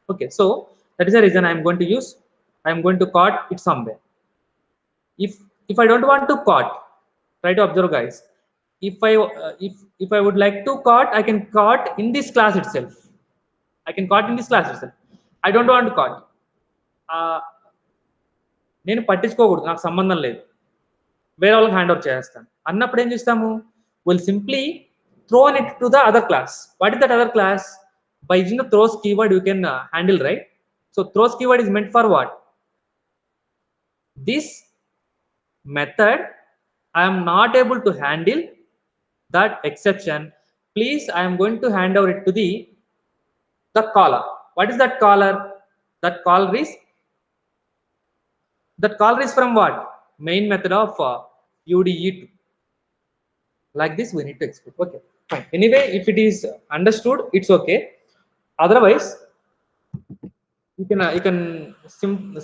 Okay, so that is the reason I am going to use. I am going to caught it somewhere. If I don't want to caught, try to observe, guys. If I would like to caught, I can caught in this class itself. I can caught in this class itself. I don't want to caught. నేను పట్టించుకోకూడదు, నాకు సంబంధం లేదు, వేరే వాళ్ళకి hand over చేస్తాను అన్నప్పుడు ఏం చేస్తాము? Will simply throw it to the other class. What is that other class? By using the throws keyword you can handle, right? So throws keyword is meant for what? This method I am not able to handle that exception. Please, I am going to hand over it to the caller. What is that caller? That caller is from what? Main method of UDE2. Like this we need to export. Okay, fine. Anyway, if it is understood, it's okay. Otherwise, you can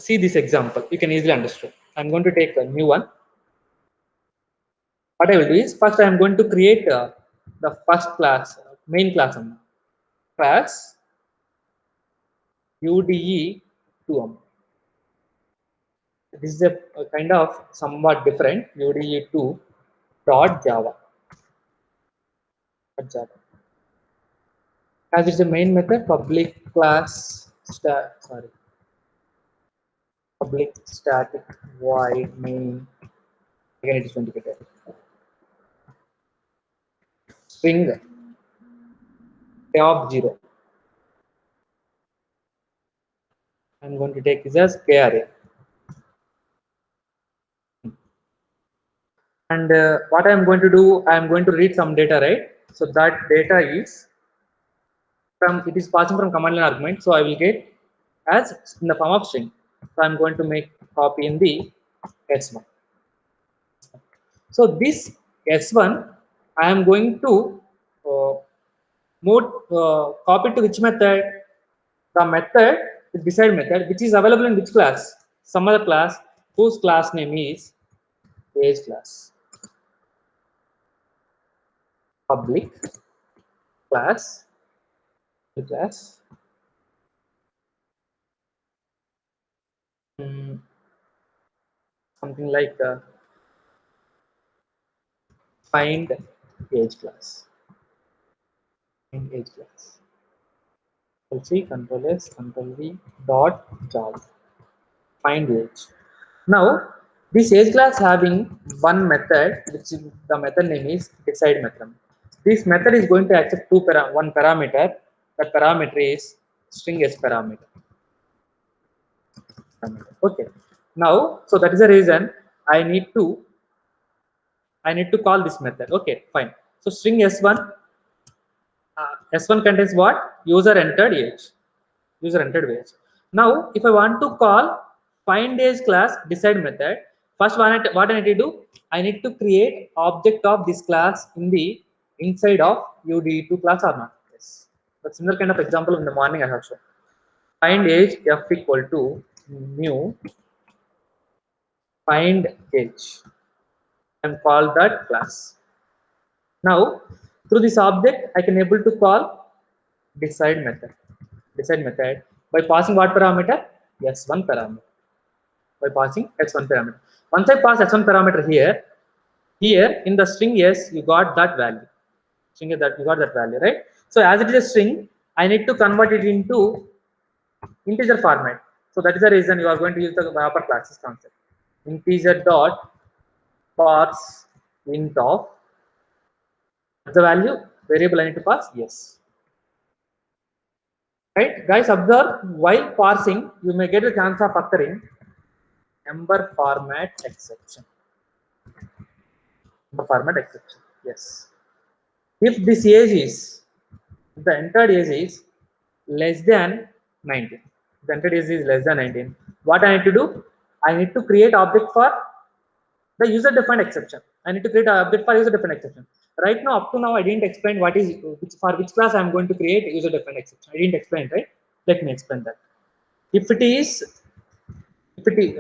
see this example. You can easily understand. I'm going to take a new one. What I will do is, first I am going to create the first class, main class, class UDE2. This is a kind of somewhat different, UDE2 dot Java. As it's a main method, public static void main. Again, it is going to get a string of 0. I'm going to take this as k array. And what I'm going to do, I'm going to read some data, right? So that data is from, it is passing from command line argument. So I will get as in the form of string. So I'm going to make copy in the S1. So this S1, I am going to copy to which method? The method, the decide method, which is available in which class? Some other class whose class name is age class, public class, class, mm, something like find age class, find age class. Control C, Control S, Control V dot job, find age. Now, this age class having one method, which is, the method name is decide method. This method is going to accept one parameter. The parameter is string s parameter. Okay. Now, so that is the reason I need to call this method. Okay, fine. So string s1, s1 contains what? User entered age. User entered age. Now, if I want to call find age class decide method, first what I need to do, I need to create object of this class in the inside of UD2 class or not. Yes. But similar kind of example in the morning I have shown. Find age f equal to new find age and call that class. Now, through this object, I can able to call decide method. Decide method by passing what parameter? S1 parameter. By passing s1 parameter. Once I pass s1 parameter here in the string yes, you got that value. String is that you got that value, right? So as it is a string, I need to convert it into integer format. So that is the reason you are going to use the upper classes concept. Integer dot parse int of the value variable I need to pass yes. Right, guys, observe while parsing, you may get a chance of occurring number format exception. Number format exception. Yes. If this age is, if the entered age is less than 19, the entered age is less than 19, what I need to do? I need to create object for the user defined exception. I need to create an object for user defined exception. Right now, up to now, I didn't explain what is for which class I am going to create user defined exception. I didn't explain, right? Let me explain that. If it is, if it is,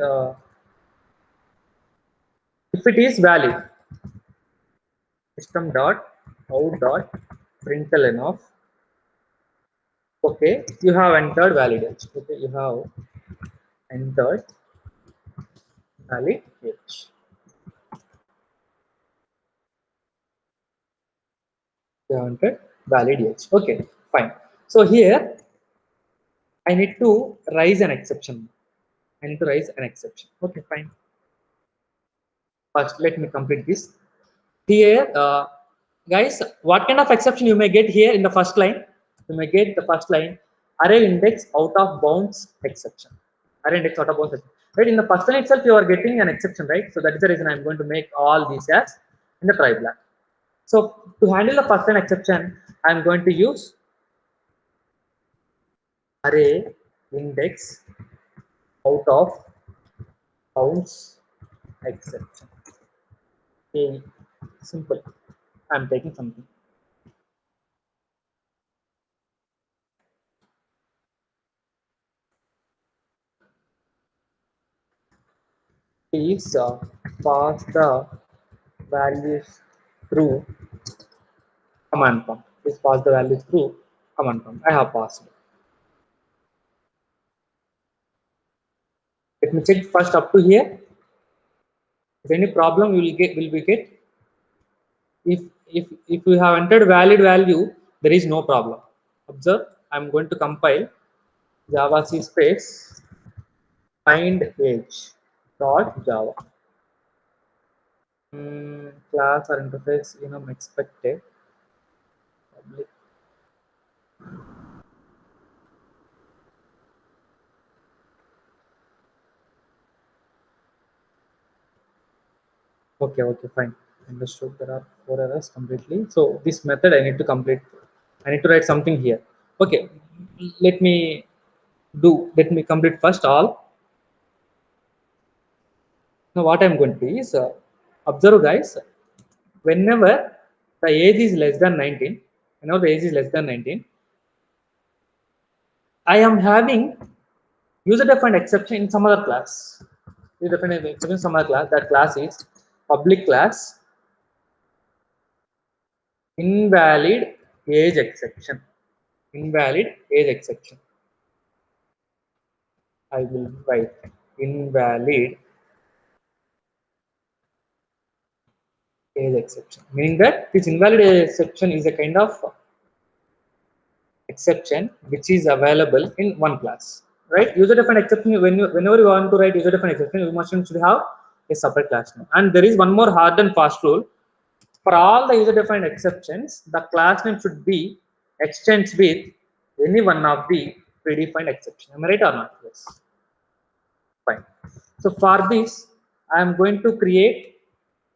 if it is valid, system dot out dot println of okay, you have entered valid age. Okay, you have entered valid age. You have entered valid age. Okay, fine. So here I need to raise an exception. I need to raise an exception. Okay, fine. First, let me complete this. Here, guys, what kind of exception you may get here in the first line? You may get the first line array index out of bounds exception. Array index out of bounds exception. Right, in the first line itself, you are getting an exception, right? So that is the reason I'm going to make all these as in the try block. So to handle the first line exception, I'm going to use array index out of bounds exception. Okay, simple. I'm taking something. Please pass the values through command prompt. Please pass the values through command prompt. I have passed. Let me check first up to here. If any problem will we get. If you have entered valid value, there is no problem. Observe, I'm going to compile Java C space find age dot Java. Class or interface, expected. Public. Okay, fine. Understood. There are 4 errors completely. So this method I need to complete. I need to write something here. Okay, let me complete first all. Now what I'm going to do is observe, guys. Whenever the age is less than 19, whenever the age is less than 19, I am having user defined exception in some other class. User defined exception in some other class. That class is public class invalid age exception. Invalid age exception. I will write invalid age exception, meaning that this invalid age exception is a kind of exception which is available in one class, right? User defined exception, whenever you want to write user defined exception, you must should have a separate class name. And there is one more hard and fast rule: for all the user defined exceptions, the class name should be extends with any one of the predefined exception. Am I right or not? Yes. Fine. So for this, I am going to create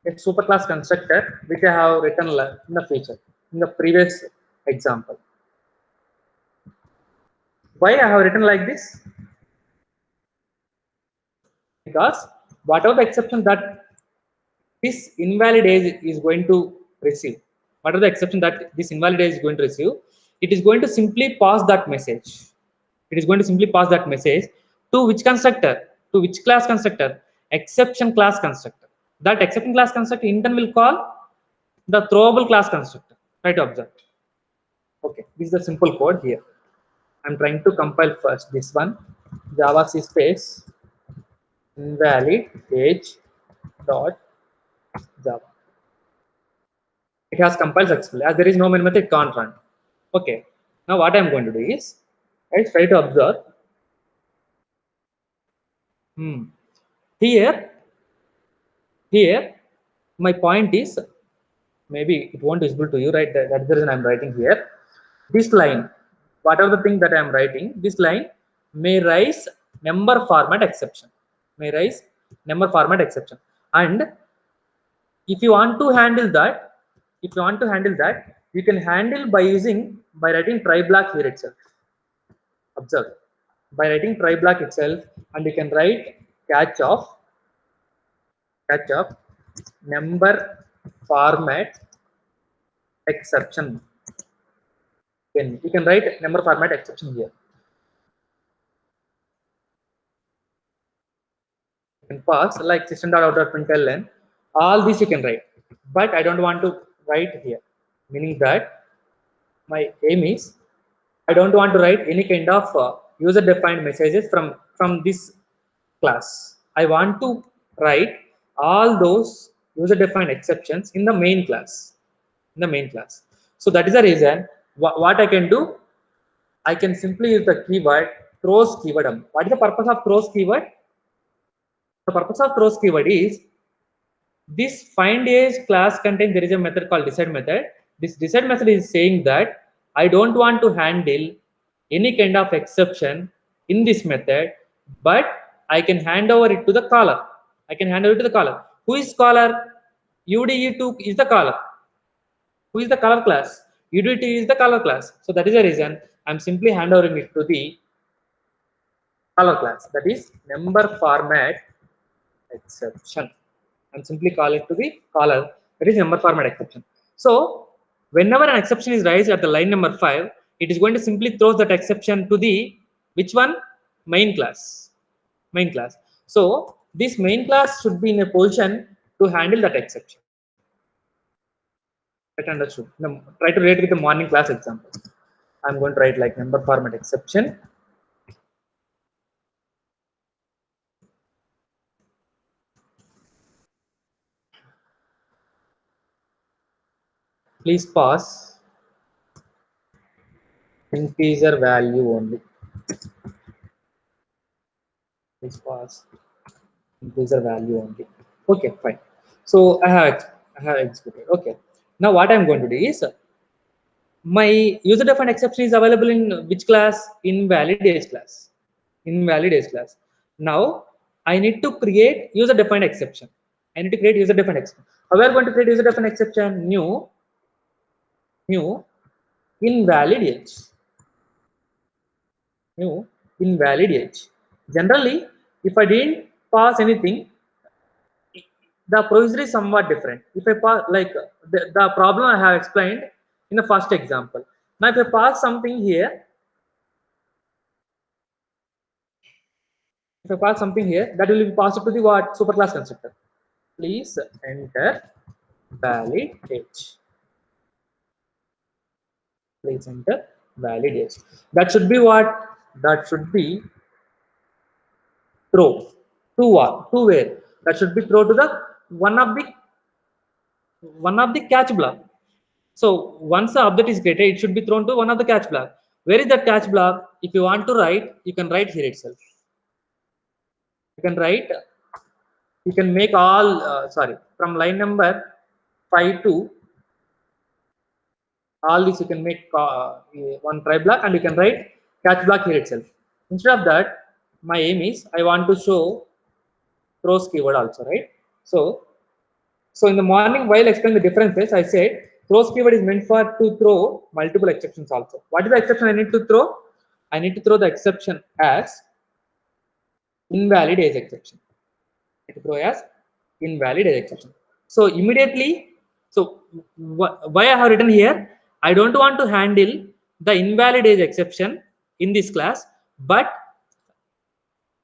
a superclass constructor which I have written in the feature in the previous example. Why I have written like this? Because whatever the exception that this invalid age is going to receive, whatever the exception that this invalid age is going to receive, it is going to simply pass that message. It is going to simply pass that message to which constructor? To which class constructor? Exception class constructor. That exception class constructor in turn will call the throwable class constructor. Try to observe. Okay, this is the simple code here. I'm trying to compile first this one. Java C space invalid age dot Java. It has compiled successfully. As there is no main method, it can't run. Okay. Now what I'm going to do is, let's try to observe. Here, here, my point is, maybe it won't visible to you, right? That's the reason I'm writing here. This line, whatever the thing that I'm writing, this line may raise number format exception. May raise number format exception. And if you want to handle that, you can handle by writing try block here itself. Observe, by writing try block itself, and you can write catch of number format exception. Then you can write number format exception here. You can pass like system.out.println. All this you can write, but I don't want to write here, meaning that my aim is I don't want to write any kind of user defined messages from this class. I want to write all those user defined exceptions in the main class. So that is the reason what I can do. I can simply use the keyword throws keyword. What is the purpose of throws keyword? The purpose of throws keyword is this find age class contains there is a method called decide method. This decide method is saying that I don't want to handle any kind of exception in this method, but I can hand over it to the caller. I can hand over it to the caller. Who is caller? UDE2 is the caller. Who is the caller class? UDE2 is the caller class. So that is the reason I'm simply hand overing it to the caller class. That is number format exception, and simply call it to the caller. That is number format exception. So whenever an exception is raised at the line number 5, it is going to simply throw that exception to the which one? Main class. So this main class should be in a position to handle that exception. Right, understood. Now, try to relate with the morning class example. I'm going to write like number format exception. Please pass integer value only. Please pass integer value only. Okay, fine. So I have executed. Okay. Now what I'm going to do is my user defined exception is available in which class? Invalid age class. Invalid age class. Now I need to create user defined exception. I need to create user defined exception. How we are going to create user defined exception? New invalid age. New invalid age. Generally, if I didn't pass anything, the procedure is somewhat different. If I pass like the problem I have explained in the first example. Now, if I pass something here, that will be passed to the what? Superclass constructor. Please enter valid age. Please enter valid age. That should be what? That should be throw. To what? To where? That should be throw to the one of the one of the catch block. So once the object is created, it should be thrown to one of the catch block. Where is that catch block? If you want to write, you can write here itself. You can write. You can make all. Sorry, from line number 5 to all this. You can make one try block, and you can write catch block here itself. Instead of that, my aim is I want to show throws keyword also, right? So in the morning, while explaining the differences, I said throws keyword is meant for to throw multiple exceptions also. What is the exception I need to throw? I need to throw the exception as invalid age exception. I need to throw as invalid age exception. So immediately, so why I have written here, I don't want to handle the invalid age exception in this class, but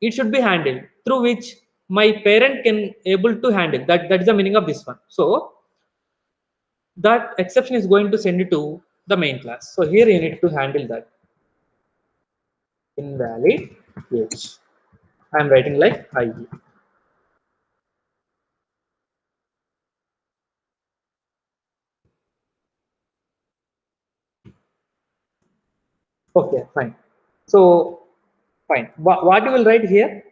it should be handled through which my parent can able to handle that. That is the meaning of this one. So that exception is going to send it to the main class. So here you need to handle that invalid age. I am writing like IE. Okay, fine. So fine. What you will write here?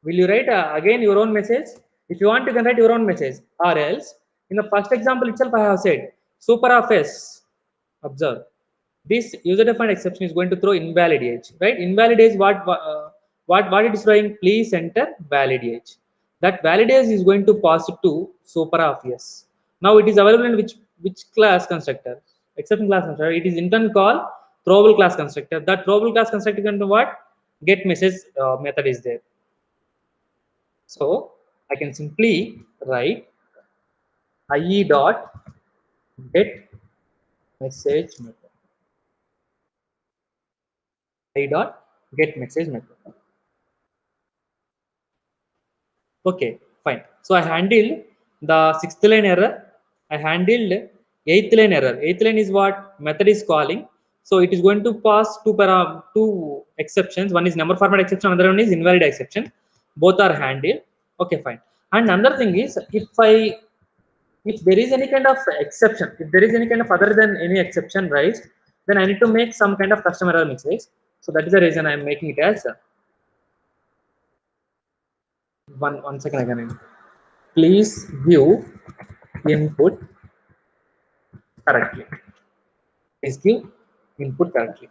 Will you write again your own message? If you want, you can write your own message. Or else, in the first example itself, I have said super of s. Observe. This user-defined exception is going to throw invalid age, right? Invalid age, what it is throwing? Please enter valid age. That valid age is going to pass it to super of yes. Now it is available in which class constructor? Exception class constructor. It is in turn called throwable class constructor. That throwable class constructor can do what? Get message method is there. So I can simply write IE dot get message method. IE dot get message method. Okay, fine. So I handled the sixth line error. I handled eighth line error. Eighth line is what method is calling. So it is going to pass two exceptions. One is number format exception, another one is invalid exception. Both are handled. Okay, fine. And another thing is if there is any kind of exception, if there is any kind of other than any exception raised, then I need to make some kind of custom error message. So that is the reason I am making it as one second again. Please view input correctly. Please give input correctly.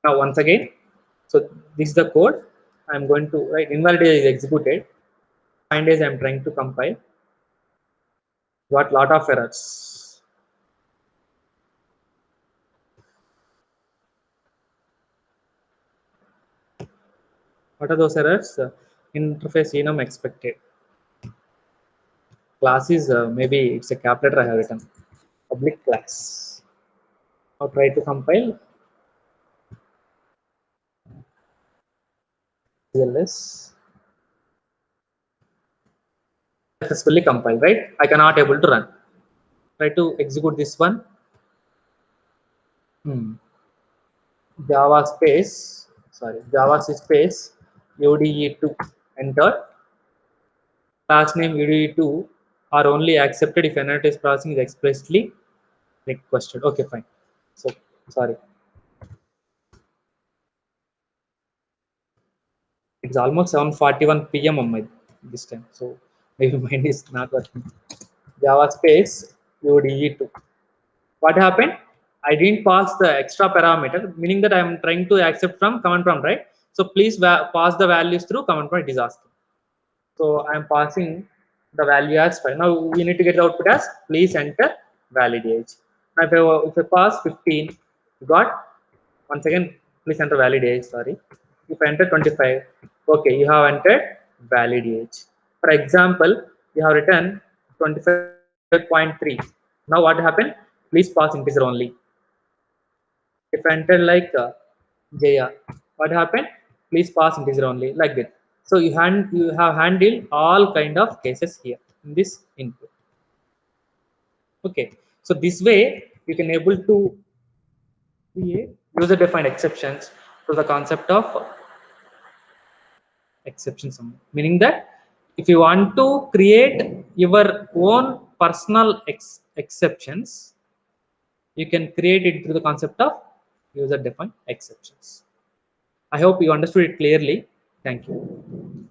Now once again, so this is the code. I'm going to write invalid is executed. Find as I'm trying to compile. Got lot of errors. What are those errors? Interface enum expected. Class is maybe it's a cap letter I have written. Public class. Now try to compile. CLS successfully compiled, right? I cannot able to run. Try to execute this one. Java space, sorry, Java space UDE2 enter. Class name UDE2 are only accepted if analytics processing is expressly requested. Okay, fine. So sorry, it's almost 7:41 p.m. on my this time, so maybe mine is not working. Java space UDE2. What happened? I didn't pass the extra parameter, meaning that I am trying to accept from command prompt, right? So please pass the values through command prompt. It is asking. So I am passing the value as 5. Now we need to get the output as please enter valid age. Now if I pass 15, you got once again please enter valid age. Sorry. If I enter 25, okay, you have entered valid age. For example, you have written 25.3. Now what happened? Please pass integer only. If I enter like Jaya, what happened? Please pass integer only like that. So you have handled all kind of cases here in this input. Okay, so this way you can able to create user defined exceptions to the concept of exception summary, meaning that if you want to create your own personal exceptions, you can create it through the concept of user defined exceptions. I hope you understood it clearly. Thank you.